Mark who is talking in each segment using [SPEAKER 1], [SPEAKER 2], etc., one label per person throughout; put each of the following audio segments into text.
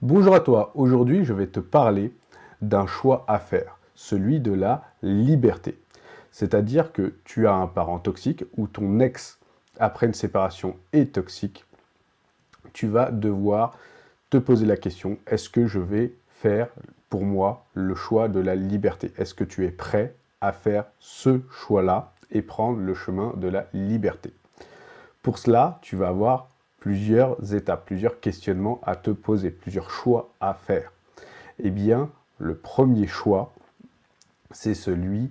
[SPEAKER 1] Bonjour à toi, aujourd'hui je vais te parler d'un choix à faire, celui de la liberté. C'est-à-dire que tu as un parent toxique ou ton ex, après une séparation, est toxique. Tu vas devoir te poser la question, est-ce que je vais faire pour moi le choix de la liberté? Est-ce que tu es prêt à faire ce choix-là et prendre le chemin de la liberté? Pour cela, tu vas avoir plusieurs étapes, plusieurs questionnements à te poser, plusieurs choix à faire. Eh bien, le premier choix, c'est celui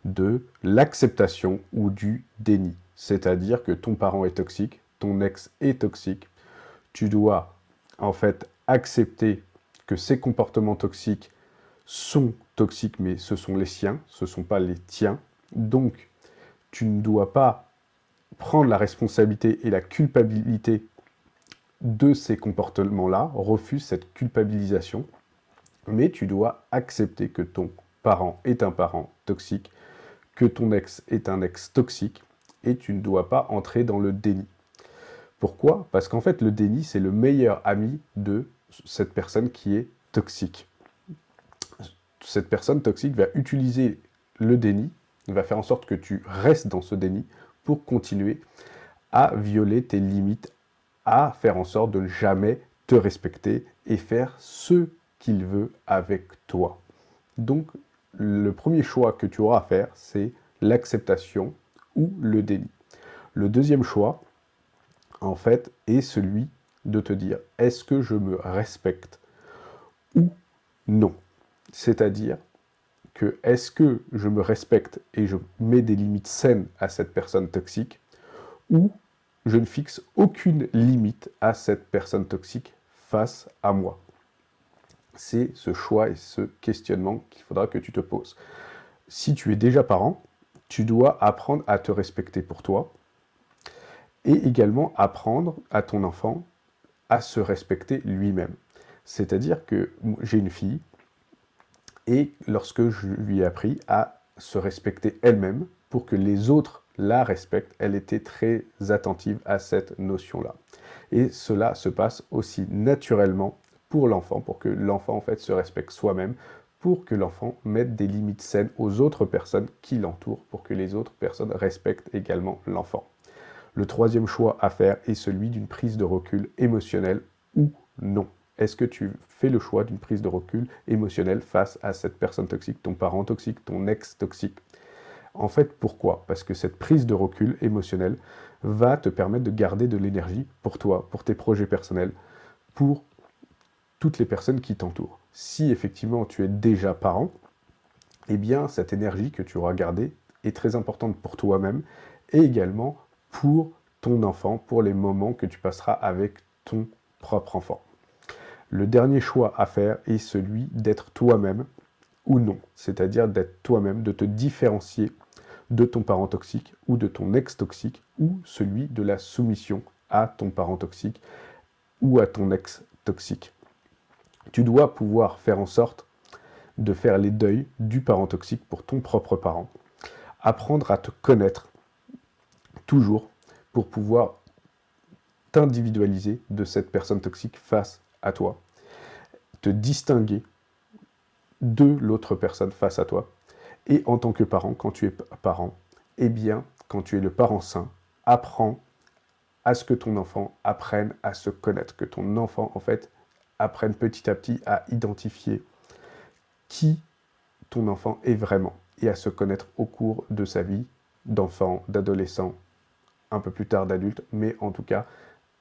[SPEAKER 1] de l'acceptation ou du déni. C'est-à-dire que ton parent est toxique, ton ex est toxique, tu dois en fait accepter que ces comportements toxiques sont toxiques, mais ce sont les siens, ce ne sont pas les tiens. Donc, tu ne dois pas prendre la responsabilité et la culpabilité de ces comportements-là, refuse cette culpabilisation, mais tu dois accepter que ton parent est un parent toxique, que ton ex est un ex toxique, et tu ne dois pas entrer dans le déni. Pourquoi? Parce qu'en fait, le déni, c'est le meilleur ami de cette personne qui est toxique. Cette personne toxique va utiliser le déni, va faire en sorte que tu restes dans ce déni pour continuer à violer tes limites, à faire en sorte de ne jamais te respecter et faire ce qu'il veut avec toi. Donc, le premier choix que tu auras à faire, c'est l'acceptation ou le déni. Le deuxième choix, en fait, est celui de te dire, est-ce que je me respecte ou non? C'est-à-dire que est-ce que je me respecte et je mets des limites saines à cette personne toxique, ou je ne fixe aucune limite à cette personne toxique face à moi. C'est ce choix et ce questionnement qu'il faudra que tu te poses. Si tu es déjà parent, tu dois apprendre à te respecter pour toi et également apprendre à ton enfant à se respecter lui-même. C'est-à-dire que j'ai une fille et lorsque je lui ai appris à se respecter elle-même pour que les autres la respectent, elle était très attentive à cette notion-là. Et cela se passe aussi naturellement pour l'enfant, pour que l'enfant en fait se respecte soi-même, pour que l'enfant mette des limites saines aux autres personnes qui l'entourent, pour que les autres personnes respectent également l'enfant. Le troisième choix à faire est celui d'une prise de recul émotionnelle ou non. Est-ce que tu fais le choix d'une prise de recul émotionnelle face à cette personne toxique, ton parent toxique, ton ex toxique? En fait, pourquoi? Parce que cette prise de recul émotionnel va te permettre de garder de l'énergie pour toi, pour tes projets personnels, pour toutes les personnes qui t'entourent. Si effectivement tu es déjà parent, eh bien cette énergie que tu auras gardée est très importante pour toi-même et également pour ton enfant, pour les moments que tu passeras avec ton propre enfant. Le dernier choix à faire est celui d'être toi-même ou non, c'est-à-dire d'être toi-même, de te différencier de ton parent toxique ou de ton ex toxique ou celui de la soumission à ton parent toxique ou à ton ex toxique. Tu dois pouvoir faire en sorte de faire les deuils du parent toxique pour ton propre parent, apprendre à te connaître toujours pour pouvoir t'individualiser de cette personne toxique face à toi, te distinguer de l'autre personne face à toi. Et en tant que parent, quand tu es parent, eh bien, quand tu es le parent sain, apprends à ce que ton enfant apprenne à se connaître, que ton enfant, en fait, apprenne petit à petit à identifier qui ton enfant est vraiment et à se connaître au cours de sa vie d'enfant, d'adolescent, un peu plus tard d'adulte, mais en tout cas,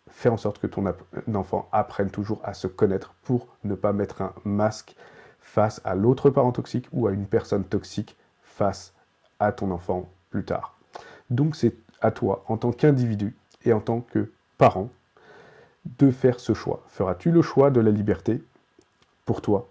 [SPEAKER 1] fais en sorte que ton enfant apprenne toujours à se connaître pour ne pas mettre un masque face à l'autre parent toxique ou à une personne toxique face à ton enfant plus tard. Donc c'est à toi, en tant qu'individu et en tant que parent, de faire ce choix. Feras-tu le choix de la liberté pour toi